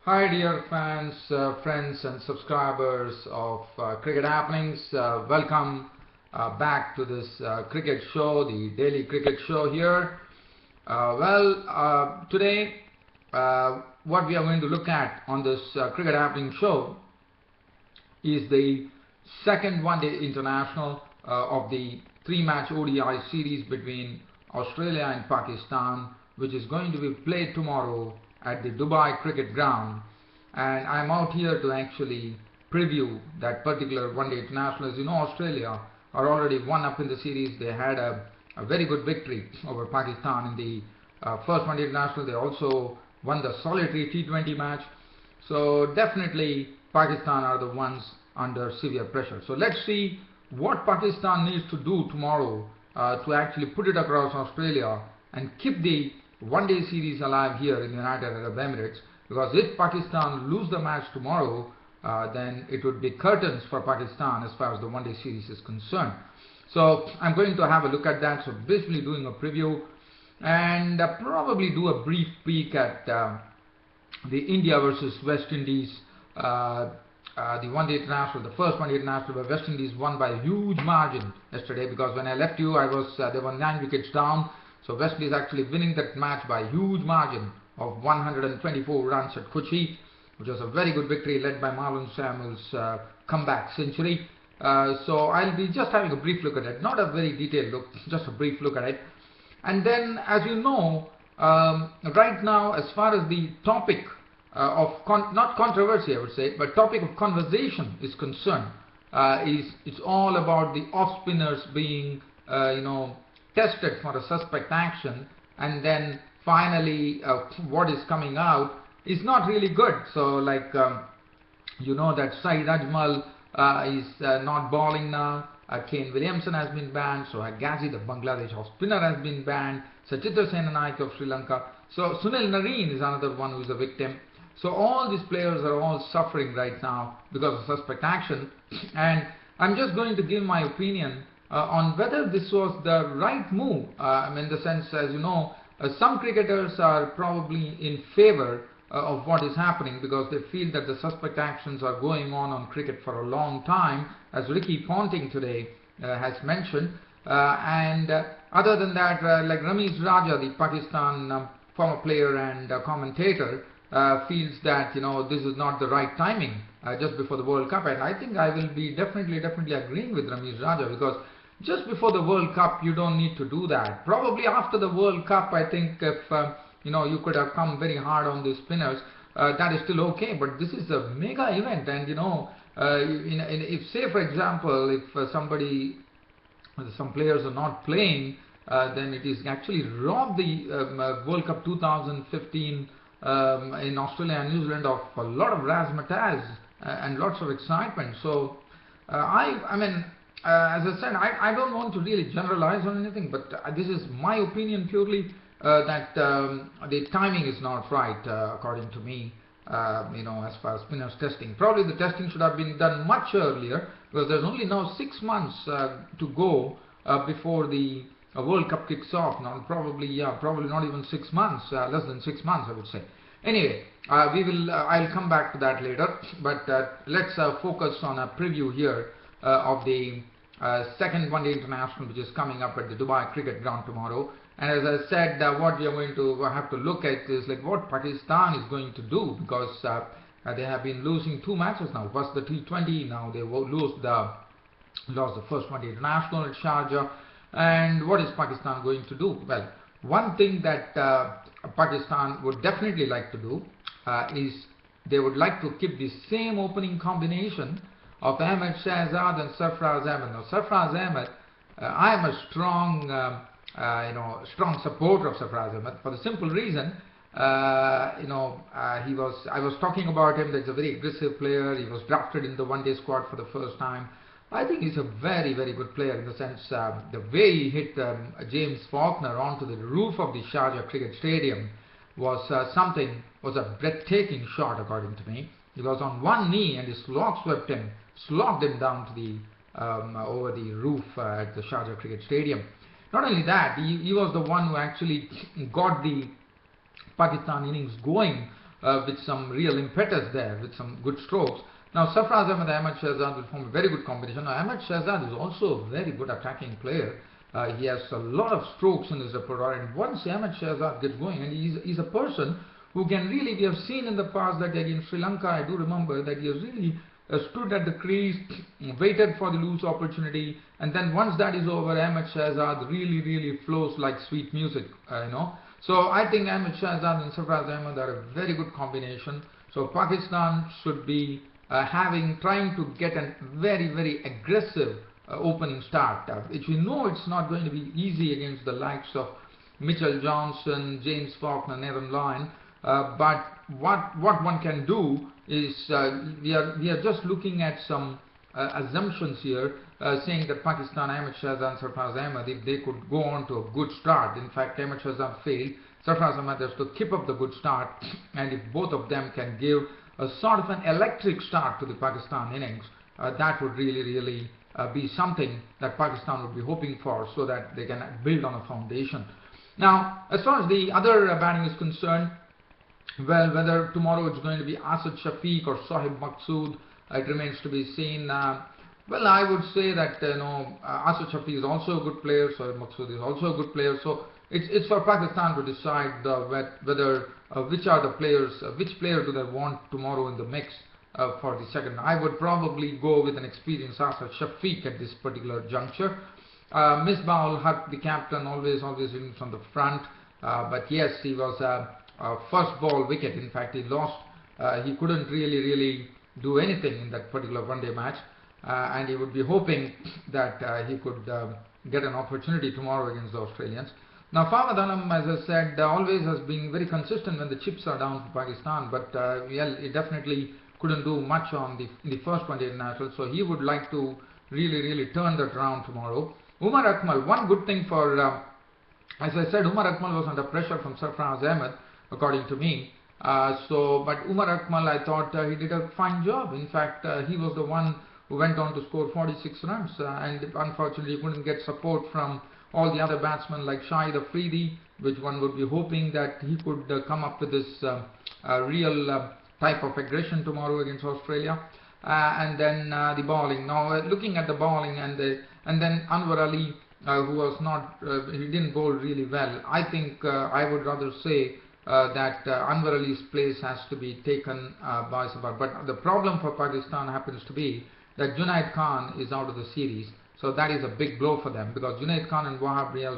Hi dear fans, friends and subscribers of Cricket Happenings. Welcome back to this cricket show, the daily cricket show here. Today what we are going to look at on this Cricket Happening show is the second one-day international of the three-match ODI series between Australia and Pakistan, which is going to be played tomorrow at the Dubai Cricket Ground. And I'm out here to actually preview that particular one-day international. As you know, Australia are already one up in the series. They had a very good victory over Pakistan in the first one-day international. They also won the solitary T20 match. So definitely Pakistan are the ones under severe pressure. So let's see what Pakistan needs to do tomorrow to actually put it across Australia and keep the one-day series alive here in the United Arab Emirates. Because if Pakistan lose the match tomorrow, then it would be curtains for Pakistan as far as the one-day series is concerned. So I'm going to have a look at that. So basically doing a preview and probably do a brief peek at the India versus West Indies, the one-day international, the first one-day international, where West Indies won by a huge margin yesterday. Because when I left you, they were 9 wickets down. So West Indies actually winning that match by a huge margin of 124 runs at Kochi, which was a very good victory led by Marlon Samuel's comeback century. So I'll be just having a brief look at it, not a very detailed look, just a brief look at it. And then, as you know, right now, as far as the topic of not controversy, I would say, but topic of conversation is concerned, it's all about the off-spinners being, tested for a suspect action, and then finally what is coming out is not really good. So like that Saeed Ajmal is not bowling now. Kane Williamson has been banned. So Ghazi, the Bangladesh off-spinner, has been banned. Sachitra Senanaik of Sri Lanka. So Sunil Narine is another one who is a victim. So all these players are all suffering right now because of suspect action. And I'm just going to give my opinion on whether this was the right move. In the sense, as you know, some cricketers are probably in favor of what is happening because they feel that the suspect actions are going on cricket for a long time, as Ricky Ponting today has mentioned. And other than that, like Ramiz Raja, the Pakistan former player and commentator, feels that this is not the right timing just before the World Cup. And I think I will be definitely agreeing with Ramiz Raja, because just before the World Cup you don't need to do that. Probably after the World Cup, I think if you could have come very hard on the spinners, that is still okay. But this is a mega event, and if, say for example, if some players are not playing, then it is actually robbed the World Cup 2015 in Australia and New Zealand of a lot of razzmatazz and lots of excitement. So as I said, I don't want to really generalize on anything, but this is my opinion purely, that the timing is not right, according to me, as far as spinners testing. Probably the testing should have been done much earlier, because there's only now 6 months to go before the World Cup kicks off. Now, probably not even 6 months, less than 6 months, I would say. Anyway, I'll come back to that later, but let's focus on a preview here of the second one-day international, which is coming up at the Dubai Cricket Ground tomorrow. And as I said, what we are going to have to look at is like what Pakistan is going to do, because they have been losing 2 matches now. First the T20, now they lost the first one-day international at Sharjah. And what is Pakistan going to do? Well, one thing that Pakistan would definitely like to do is they would like to keep the same opening combination of Ahmed Shahzad and Sarfraz Ahmed. Now, Sarfraz Ahmed, I am a strong supporter of Sarfraz Ahmed, for the simple reason, I was talking about him. That's a very aggressive player. He was drafted in the one-day squad for the first time. I think he's a very good player, in the sense the way he hit James Faulkner onto the roof of the Sharjah Cricket Stadium was a breathtaking shot, according to me. He was on one knee and he slogged him down to the over the roof at the Sharjah Cricket Stadium. Not only that, he was the one who actually got the Pakistan innings going with some real impetus there, with some good strokes. Now Sarfraz Ahmed, Ahmad Shahzad will form a very good combination. Now Ahmad Shahzad is also a very good attacking player. He has a lot of strokes in his repertoire, and once Ahmad Shahzad gets going, and he's a person who can really, we have seen in the past that against Sri Lanka, I do remember that he has really stood at the crease, waited for the loose opportunity, and then once that is over, Ahmad Shahzad really flows like sweet music, So I think Ahmad Shahzad and Sarfraz Ahmed are a very good combination. So Pakistan should be trying to get a very aggressive opening start, which we know it's not going to be easy against the likes of Mitchell Johnson, James Faulkner, Nathan Lyon. But what one can do is we are just looking at some assumptions here, saying that Pakistan, Ahmad Shahzad and Sarfraz Ahmed, if they could go on to a good start. In fact, Ahmad Shahzad failed. Sarfraz Ahmed has to keep up the good start, and if both of them can give a sort of an electric start to the Pakistan innings, that would really be something that Pakistan would be hoping for, so that they can build on a foundation. Now, as far as the other batting is concerned, well, whether tomorrow it's going to be Asad Shafiq or Sohaib Maqsood, it remains to be seen. Well, I would say that Asad Shafiq is also a good player, Sohaib Maqsood is also a good player. So it's for Pakistan to decide whether which are the players, which player do they want tomorrow in the mix for the second. I would probably go with an experienced Asad Shafiq at this particular juncture. Misbah ul Haq, the captain, always in from the front, but yes, he was first ball wicket. In fact, he lost. He couldn't really do anything in that particular one-day match, and he would be hoping that he could get an opportunity tomorrow against the Australians. Now, Fawad Alam, as I said, always has been very consistent when the chips are down for Pakistan, but he definitely couldn't do much in the first one-day international, so he would like to really turn that around tomorrow. Umar Akmal, one good thing for, as I said, Umar Akmal was under pressure from Sarfraz Ahmed, according to me. But Umar Akmal, I thought he did a fine job. In fact, he was the one who went on to score 46 runs, and unfortunately couldn't get support from all the other batsmen like Shahid Afridi, which one would be hoping that he could come up with this real type of aggression tomorrow against Australia. And then the bowling. Now looking at the bowling, and then Anwar Ali, who was not, he didn't bowl really well. I think I would rather say that Anwar Ali's place has to be taken by Sabah. But the problem for Pakistan happens to be that Junaid Khan is out of the series. So that is a big blow for them, because Junaid Khan and Wahab Riaz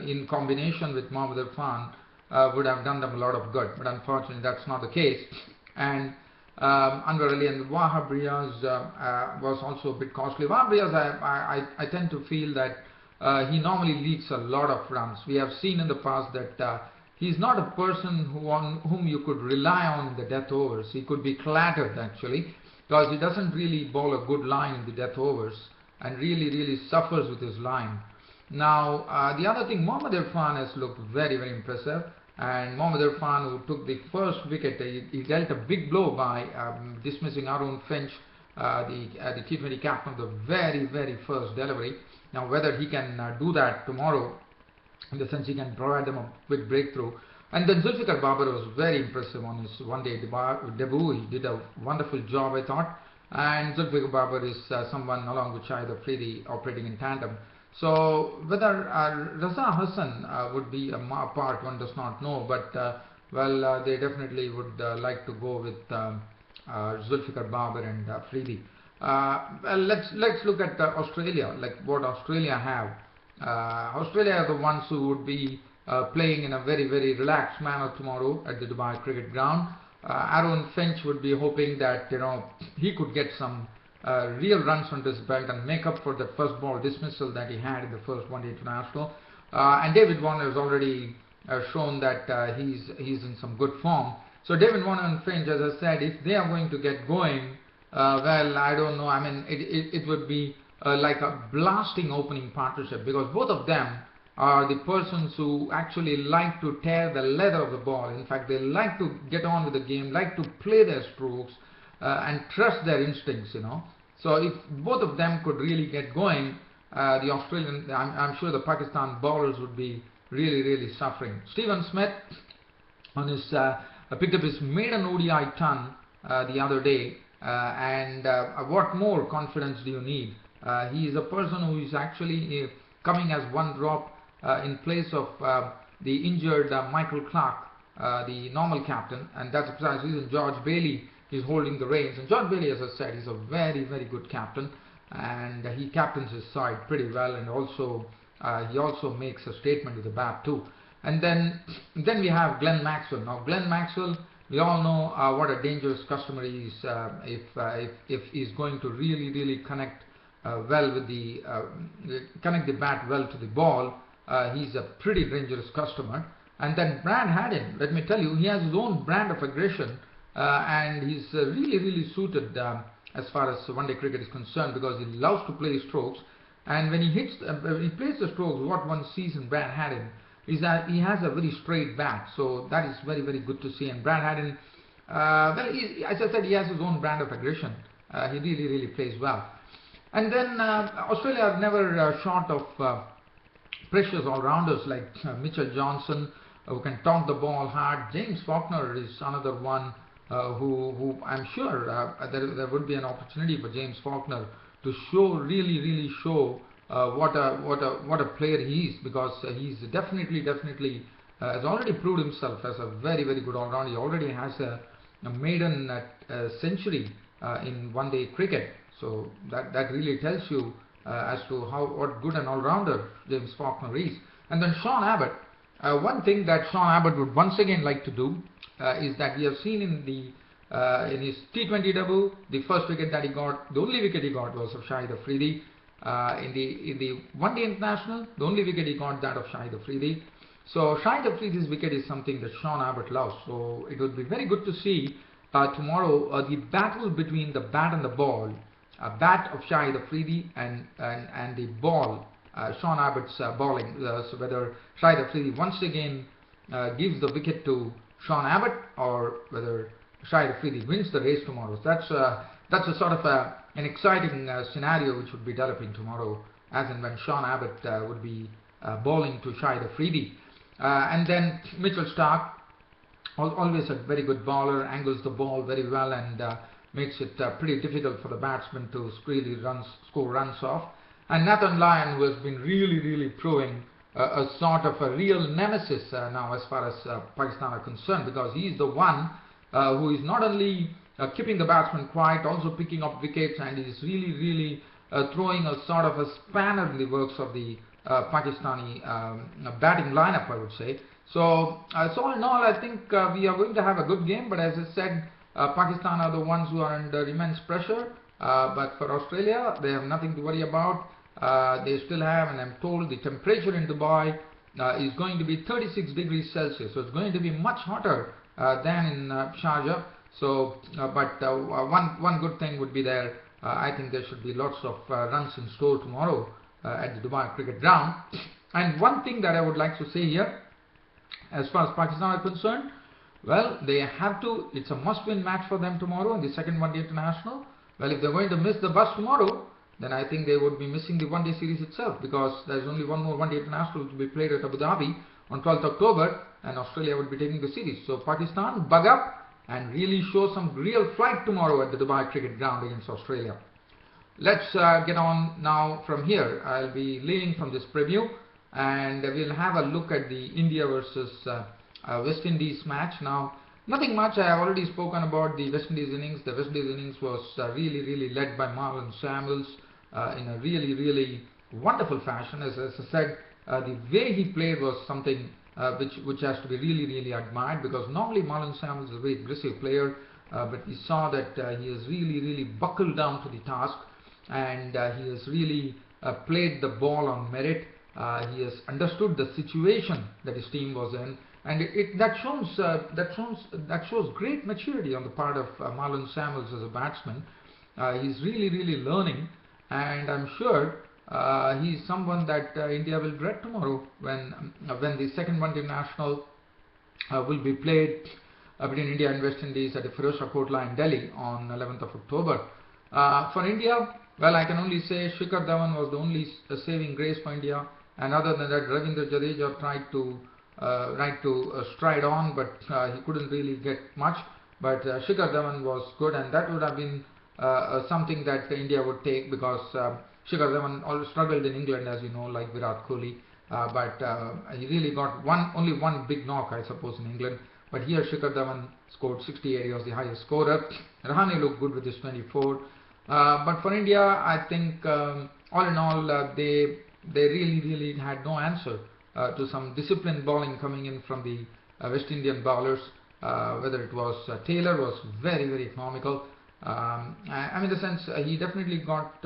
in combination with Mohammad Irfan would have done them a lot of good. But unfortunately that's not the case. And Anwar Ali and Wahab Riaz was also a bit costly. Wahab Riaz, I tend to feel that he normally leaks a lot of runs. We have seen in the past that he's not a person on whom you could rely on in the death overs. He could be clattered actually, because he doesn't really bowl a good line in the death overs, and really suffers with his line. Now the other thing, Mohammad Irfan has looked very impressive, and Mohammad Irfan, who took the first wicket, he dealt a big blow by dismissing Arun Finch, the T20 captain, of the very first delivery. Now whether he can do that tomorrow, in the sense he can provide them a quick breakthrough. And then Zulfikar Babar was very impressive on his one-day debut. He did a wonderful job, I thought. And Zulfikar Babar is someone along with Shahid Afridi operating in tandem. So whether Raza Hassan would be a part, one does not know, but they definitely would like to go with Zulfikar Babar and Afridi. Let's look at Australia, like what Australia have. Australia are the ones who would be playing in a very relaxed manner tomorrow at the Dubai Cricket Ground. Arun Finch would be hoping that he could get some real runs on his belt and make up for the first ball dismissal that he had in the first one-day international. And David Warner has already shown that he's in some good form. So David Warner and Finch, as I said, if they are going to get going, well, I don't know. I mean, it would be like a blasting opening partnership, because both of them are the persons who actually like to tear the leather of the ball. In fact, they like to get on with the game, like to play their strokes and trust their instincts, So if both of them could really get going, the Australian, I'm sure the Pakistan bowlers would be really suffering. Stephen Smith, on his picked up his maiden ODI ton the other day, and what more confidence do you need? He is a person who is actually coming as one drop in place of the injured Michael Clark, the normal captain, and that's the precise reason George Bailey is holding the reins. And George Bailey, as I said, is a very, very good captain, and he captains his side pretty well, and also he also makes a statement with the bat too. And then we have Glenn Maxwell. Now Glenn Maxwell, we all know what a dangerous customer he is if he's going to really connect well with the connect the bat well to the ball. He's a pretty dangerous customer. And then Brad Haddin, let me tell you, he has his own brand of aggression, and he's really suited as far as one-day cricket is concerned, because he loves to play strokes. And when he hits, when he plays the strokes, what one sees in Brad Haddin is that he has a very straight bat. So that is very good to see. And Brad Haddin, well, as I said, he has his own brand of aggression. He really plays well. And then Australia are never short of precious all-rounders like Mitchell Johnson, who can taunt the ball hard. James Faulkner is another one who I'm sure there would be an opportunity for James Faulkner to show really show what a player he is, because he's definitely has already proved himself as a very good all-rounder. He already has a maiden century in one-day cricket, so that really tells you as to what good an all-rounder James Faulkner is. And then Sean Abbott, one thing that Sean Abbott would once again like to do is that we have seen in his T20 debut, the first wicket that he got, the only wicket he got was of Shahid Afridi. In the one-day international, the only wicket he got that of Shahid Afridi. So Shahid Afridi's wicket is something that Sean Abbott loves. So it would be very good to see tomorrow the battle between the bat and the ball, bat of Shahid Afridi and the ball, Sean Abbott's bowling. So whether Shahid Afridi once again gives the wicket to Sean Abbott, or whether Shahid Afridi wins the race tomorrow. So that's a sort of an exciting scenario which would be developing tomorrow, as and when Sean Abbott would be bowling to Shahid Afridi. And then Mitchell Starc, always a very good bowler, angles the ball very well, and makes it pretty difficult for the batsman to really score runs off. And Nathan Lyon, who has been really proving a sort of a real nemesis now as far as Pakistan are concerned, because he is the one who is not only keeping the batsman quiet, also picking up wickets, and is really throwing a sort of a spanner in the works of the Pakistani batting lineup, I would say. So all in all, I think we are going to have a good game. But as I said, Pakistan are the ones who are under immense pressure. But for Australia, they have nothing to worry about. They still have, and I'm told, the temperature in Dubai is going to be 36 degrees Celsius. So it's going to be much hotter than in Sharjah. So, but one good thing would be there. I think there should be lots of runs in store tomorrow at the Dubai Cricket Ground. And one thing that I would like to say here, as far as Pakistan are concerned, well, they have to. It's a must-win match for them tomorrow in the second one-day international. Well, if they're going to miss the bus tomorrow, then I think they would be missing the one-day series itself, because there's only one more one-day international to be played at Abu Dhabi on 12th October, and Australia would be taking the series. So Pakistan, bug up and really show some real fight tomorrow at the Dubai Cricket Ground against Australia. Let's get on now from here. I'll be leaving from this preview, and we'll have a look at the India versus West Indies match. Now, nothing much. I have already spoken about the West Indies innings. The West Indies innings was really led by Marlon Samuels in a really wonderful fashion. As I said, the way he played was something which has to be really admired, because normally Marlon Samuels is a very aggressive player, but we saw that he has really buckled down to the task, and he has really played the ball on merit. He has understood the situation that his team was in, and that shows great maturity on the part of Marlon Samuels as a batsman. He's really learning, and I'm sure he's someone that India will dread tomorrow when the second one-day international will be played between India and West Indies at the Firozshah Kotla in Delhi on 11th of October. For India, well, I can only say Shikhar Dhawan was the only saving grace for India, and other than that, Ravindra Jadeja tried to right to stride on, but he couldn't really get much. But Shikhar Dhawan was good, and that would have been something that India would take, because Shikhar Dhawan always struggled in England, as you know, like Virat Kohli. But he really got only one big knock, I suppose, in England. But here Shikhar Dhawan scored 68. He was the highest scorer. Rahane looked good with his 24. But for India, I think all in all, they really had no answer to some disciplined bowling coming in from the West Indian bowlers. Whether it was Taylor was very economical. I mean, in the sense, he definitely got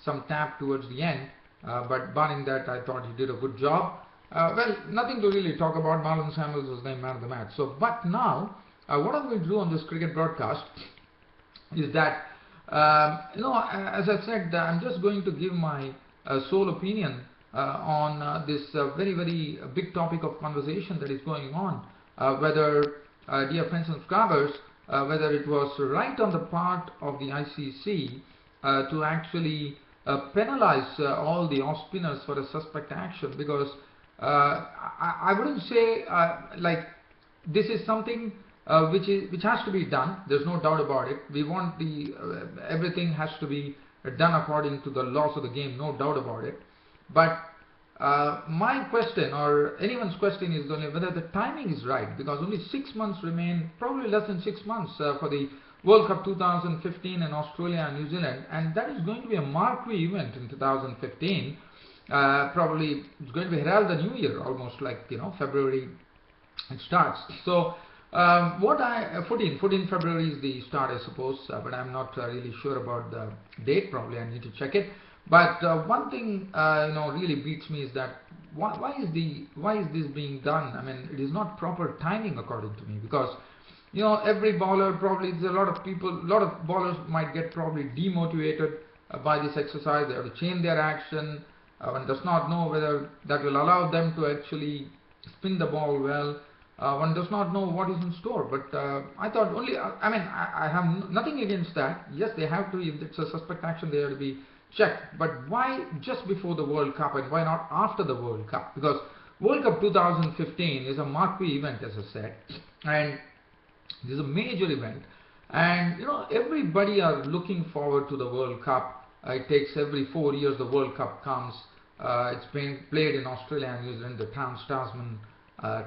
some tap towards the end, but barring that, I thought he did a good job. Well, nothing to really talk about. Marlon Samuels was named man of the match. So, but now, what I'm going to do on this cricket broadcast is that, as I said, I'm just going to give my sole opinion on this very big topic of conversation that is going on, whether, dear friends and subscribers, whether it was right on the part of the ICC to actually penalize all the off-spinners for a suspect action, because I wouldn't say like this is something which has to be done. There's no doubt about it. We want everything has to be done according to the laws of the game, no doubt about it. But my question, or anyone's question, is only whether the timing is right, because only 6 months remain, probably less than 6 months, for the World Cup 2015 in Australia and New Zealand, and that is going to be a marquee event in 2015. Probably it's going to be herald the new year, almost like, February it starts. So 14 February is the start, I suppose, but I'm not really sure about the date. Probably I need to check it. But one thing really beats me is that why is this being done? I mean, it is not proper timing according to me, because every bowler, probably there's a lot of bowlers might get probably demotivated by this exercise. They have to change their action. One does not know whether that will allow them to actually spin the ball well. One does not know what is in store. But I thought I have nothing against that. Yes, they have to, if it's a suspect action, they have to be checked. But why just before the World Cup, and why not after the World Cup? Because World Cup 2015 is a marquee event, as I said, and this is a major event, and everybody are looking forward to the World Cup. It takes every 4 years the World Cup comes. It's being played in Australia and New Zealand, the Trans-Tasman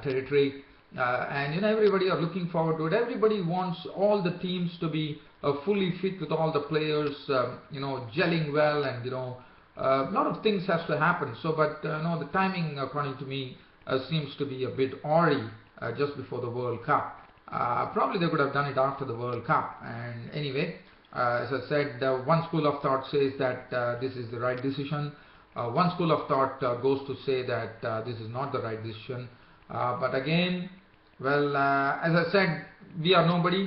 territory, and everybody are looking forward to it. Everybody wants all the teams to be fully fit, with all the players gelling well, and a lot of things has to happen. So, but the timing, according to me, seems to be a bit awry just before the World Cup. Probably they could have done it after the World Cup. And anyway, as I said, one school of thought says that this is the right decision. One school of thought goes to say that this is not the right decision. But again, well, as I said, we are nobody.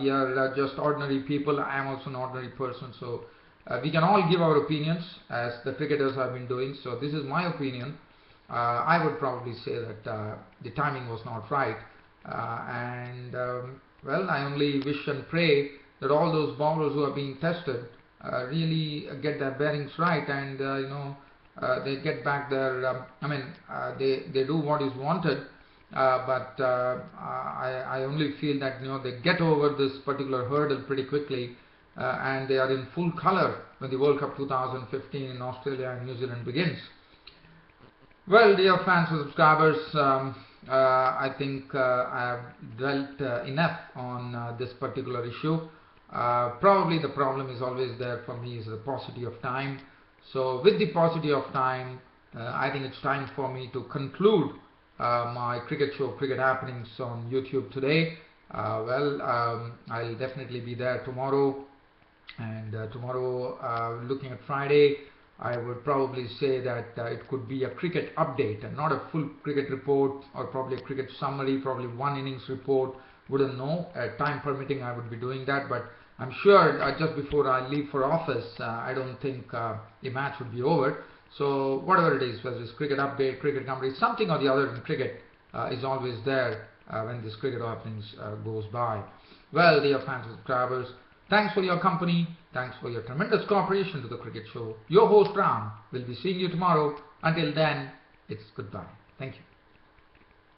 We are just ordinary people. I am also an ordinary person. So we can all give our opinions, as the cricketers have been doing. So this is my opinion. I would probably say that the timing was not right. Well, I only wish and pray that all those bowlers who are being tested really get their bearings right, and they get back their they do what is wanted, but I only feel that they get over this particular hurdle pretty quickly, and they are in full color when the World Cup 2015 in Australia and New Zealand begins. Well, dear fans and subscribers, I think I have dwelt enough on this particular issue. Probably the problem is always there for me, is the paucity of time. So with the paucity of time, I think it's time for me to conclude my cricket show, Cricket Happenings, on YouTube today. I'll definitely be there tomorrow, and tomorrow, looking at Friday, I would probably say that it could be a cricket update and not a full cricket report, or probably a cricket summary, probably one innings report. Wouldn't know. Time permitting, I would be doing that, but I'm sure just before I leave for office, I don't think the match would be over. So whatever it is, whether it's cricket update, cricket commentary, something or the other in cricket is always there when this cricket happenings goes by. Well, dear fans and subscribers, thanks for your company. Thanks for your tremendous cooperation to the cricket show. Your host Ram will be seeing you tomorrow. Until then, it's goodbye. Thank you.